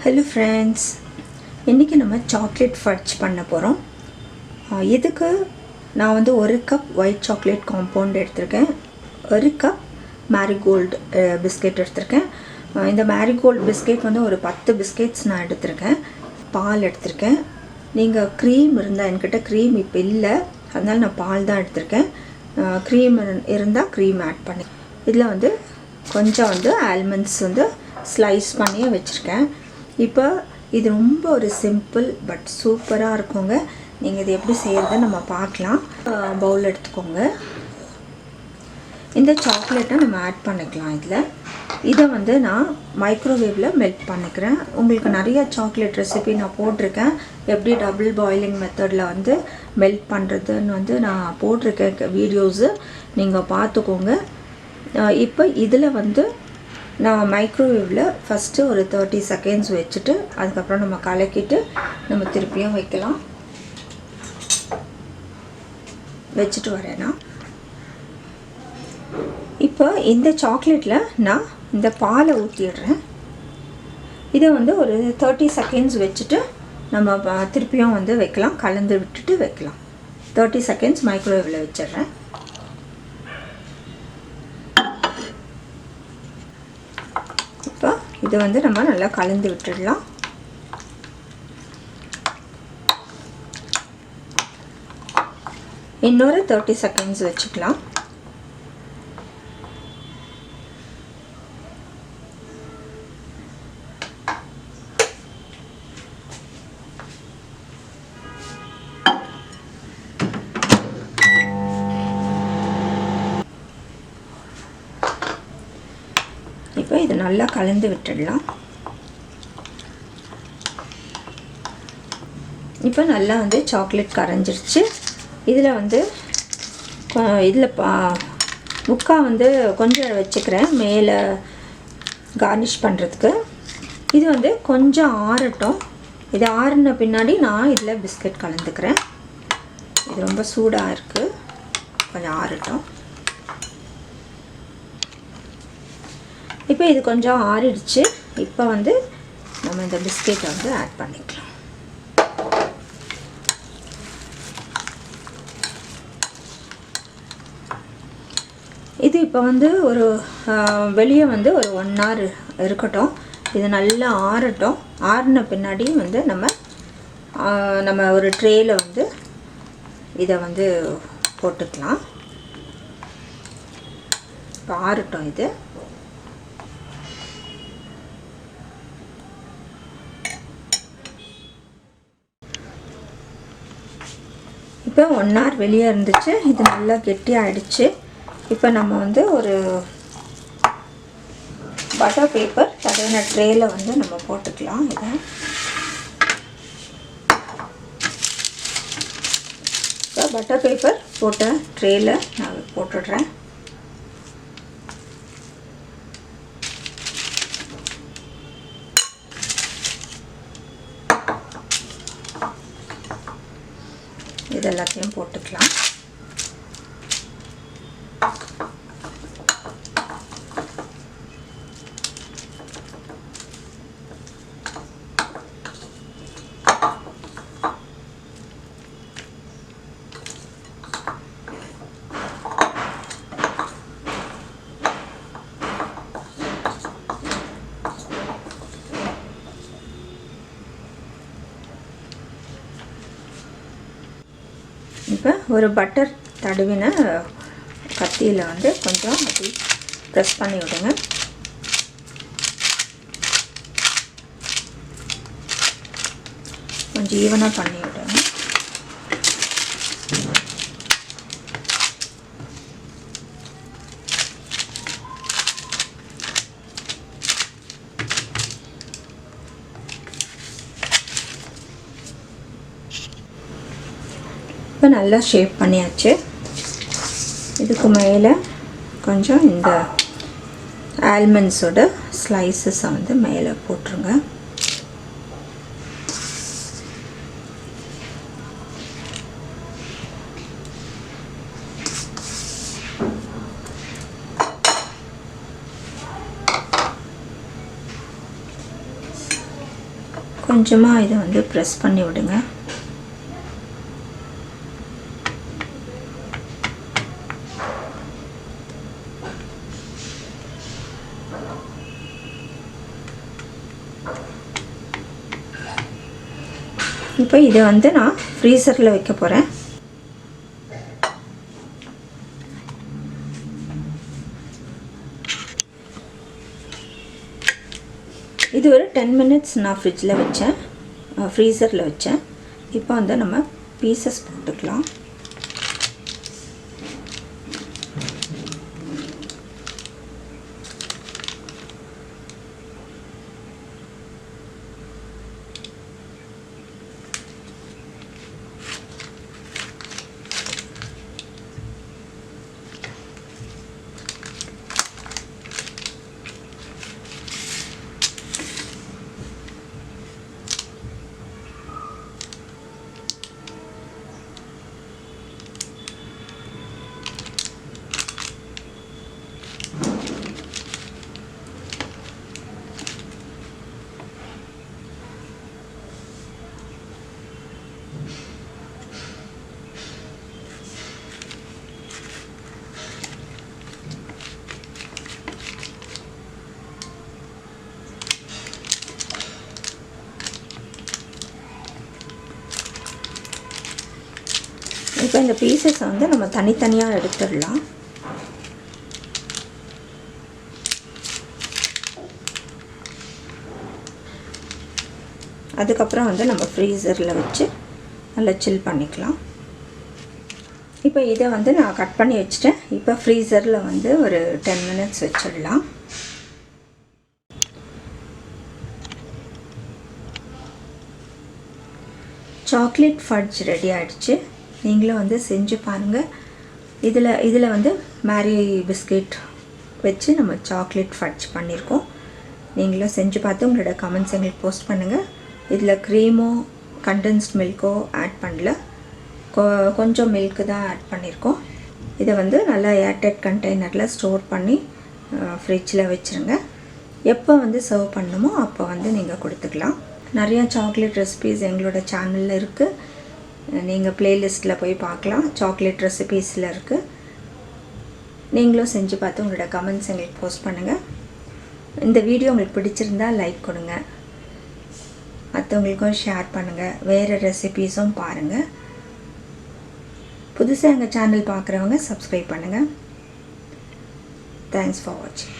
Hello friends, இன்றைக்கி நம்ம chocolate fudge பண்ண போகிறோம். இதுக்கு நான் வந்து 1 கப் ஒயிட் சாக்லேட் காம்பவுண்ட் எடுத்திருக்கேன், 1 கப் மேரிகோல்டு பிஸ்கெட் எடுத்திருக்கேன். இந்த மேரிகோல்டு பிஸ்கெட் வந்து ஒரு 10 பிஸ்கெட்ஸ் நான் எடுத்திருக்கேன். பால் எடுத்திருக்கேன். நீங்கள் க்ரீம் இருந்தால், என்கிட்ட க்ரீம் இப்போ இல்லை, அதனால் நான் பால் தான் எடுத்திருக்கேன். க்ரீம் இருந்தால் க்ரீம் ஆட் பண்ணி, இதில் வந்து கொஞ்சம் வந்து ஆல்மண்ட்ஸ் வந்து ஸ்லைஸ் பண்ணி வச்சுருக்கேன். இப்போ இது ரொம்ப ஒரு சிம்பிள் பட் சூப்பராக இருக்குங்க. நீங்கள் இது எப்படி செய்கிறத நம்ம பார்க்கலாம். பவுல் எடுத்துக்கோங்க. இந்த சாக்லேட்டை நம்ம ஆட் பண்ணிக்கலாம். இதை வந்து நான் மைக்ரோவேவில் மெல்ட் பண்ணிக்கிறேன். உங்களுக்கு நிறைய சாக்லேட் ரெசிபி நான் போட்டிருக்கேன். எப்படி டபுள் பாயிலிங் மெத்தடில் வந்து மெல்ட் பண்ணுறதுன்னு வந்து நான் போட்டிருக்கேன் வீடியோஸு, நீங்கள் பார்த்துக்கோங்க. இப்போ இதில் வந்து நான் மைக்ரோவேவில் ஃபஸ்ட்டு ஒரு 30 செகண்ட்ஸ் வச்சுட்டு அதுக்கப்புறம் நம்ம கலக்கிட்டு நம்ம திருப்பியும் வைக்கலாம். வச்சுட்டு வரேன்னா, இப்போ இந்த சாக்லேட்டில் நான் இந்த பாலை ஊற்றிடுறேன். இதை வந்து ஒரு 30 செகண்ட்ஸ் வச்சுட்டு நம்ம திருப்பியும் வந்து வைக்கலாம், கலந்து விட்டுட்டு வைக்கலாம். 30 செகண்ட்ஸ் மைக்ரோவேவில் வச்சிடுறேன். இப்போ இதை வந்து நம்ம நல்லா கலந்து விட்டுடலாம். இன்னொரு 30 செகண்ட்ஸ் வச்சுக்கலாம். இப்போ இது நல்லா கலந்து விட்டுடலாம். இப்போ நல்லா வந்து சாக்லேட் கரைஞ்சிருச்சு. இதில் வந்து முக்கால் வந்து கொஞ்சம் வச்சுக்கிறேன் மேலே கார்னிஷ் பண்ணுறதுக்கு. இது வந்து கொஞ்சம் ஆறட்டும். இது ஆறின பின்னாடி நான் இதில் பிஸ்கட் கலந்துக்கிறேன். இது ரொம்ப சூடாக இருக்குது, கொஞ்சம் ஆறட்டும். இப்போ இது கொஞ்சம் ஆறிடுச்சு. இப்போ வந்து நம்ம இந்த பிஸ்கெட்டை வந்து ஆட் பண்ணிக்கலாம். இது இப்போ வந்து ஒரு வெளியே வந்து ஒரு 1 hour இருக்கட்டும். இது நல்லா ஆறட்டும். ஆறின பின்னாடி வந்து நம்ம ஒரு ட்ரேயில் வந்து இதை வந்து போட்டுக்கலாம். இப்போ ஆறட்டும். இது இப்போ 1 hour வெளியே இருந்துச்சு. இது நல்லா கெட்டியாகிடுச்சு. இப்போ நம்ம வந்து ஒரு பட்டர் பேப்பர் தடவின ட்ரேயில் வந்து நம்ம போட்டுக்கலாம். இதை இப்போ பட்டர் பேப்பர் போட்ட ட்ரேயில் நான் போட்டுடுறேன். இது எல்லாத்தையும் போட்டுக்கலாம். இப்போ ஒரு பட்டர் தடவின கத்தியில் வந்து கொஞ்சம் அப்படி ப்ரெஸ் பண்ணி விடுங்க. கொஞ்சம் ஈவனாக பண்ணி விடுங்க. இப்போ நல்லா ஷேப் பண்ணியாச்சு. இதுக்கு மேலே கொஞ்சம் இந்த ஆல்மண்ட்ஸோட ஸ்லைசஸை வந்து மேலே போட்டுருங்க. கொஞ்சமாக இதை வந்து ப்ரெஸ் பண்ணி விடுங்க. இப்போ இதை வந்து நான் ஃப்ரீசரில் வைக்க போகிறேன். இது ஒரு 10 மினிட்ஸ் நான் ஃப்ரிட்ஜில் வச்சேன், ஃப்ரீசரில் வச்சேன். இப்போ வந்து நம்ம பீசஸ் போட்டுக்கலாம். இப்போ இந்த பீசஸை வந்து நம்ம தனித்தனியாக எடுத்துடலாம். அதுக்கப்புறம் வந்து நம்ம ஃப்ரீசரில் வச்சு நல்லா சில் பண்ணிக்கலாம். இப்போ இதை வந்து நான் கட் பண்ணி வச்சுட்டேன். இப்போ ஃப்ரீசரில் வந்து ஒரு 10 மினிட்ஸ் வச்சிடலாம். சாக்லேட் ஃபட்ஜ் ரெடி ஆகிடுச்சு. நீங்களும் வந்து செஞ்சு பாருங்கள். இதில் வந்து மேரி பிஸ்கெட் வச்சு நம்ம சாக்லேட் ஃபட்ஜ் பண்ணியிருக்கோம். நீங்களும் செஞ்சு பார்த்து உங்களோட கமெண்ட்ஸ் எங்களுக்கு போஸ்ட் பண்ணுங்கள். இதில் க்ரீமோ கண்டென்ஸ்ட் மில்க்கோ ஆட் பண்ணல, கொஞ்சம் மில்க்கு தான் ஆட் பண்ணியிருக்கோம். இதை வந்து நல்லா ஏர்டைட் கண்டெய்னரில் ஸ்டோர் பண்ணி ஃப்ரிட்ஜில் வச்சுருங்க. எப்போ வந்து சர்வ் பண்ணணுமோ அப்போ வந்து நீங்கள் கொடுத்துக்கலாம். நிறையா சாக்லேட் ரெசிபீஸ் எங்களோட சேனலில் இருக்குது. நீங்கள் ப்ளேலிஸ்ட்டில் போய் பார்க்கலாம். சாக்லேட் ரெசிபீஸில் இருக்குது. நீங்களும் செஞ்சு பார்த்து உங்களோட கமெண்ட்ஸ் எங்களுக்கு போஸ்ட் பண்ணுங்கள். இந்த வீடியோ உங்களுக்கு பிடிச்சிருந்தால் லைக் கொடுங்க, மற்றவங்களுக்கும் ஷேர் பண்ணுங்கள், வேறு ரெசிபீஸும் பாருங்கள். புதுசாக எங்கள் சேனல் பார்க்குறவங்க சப்ஸ்கிரைப் பண்ணுங்கள். தேங்க்ஸ் ஃபார் வாட்சிங்.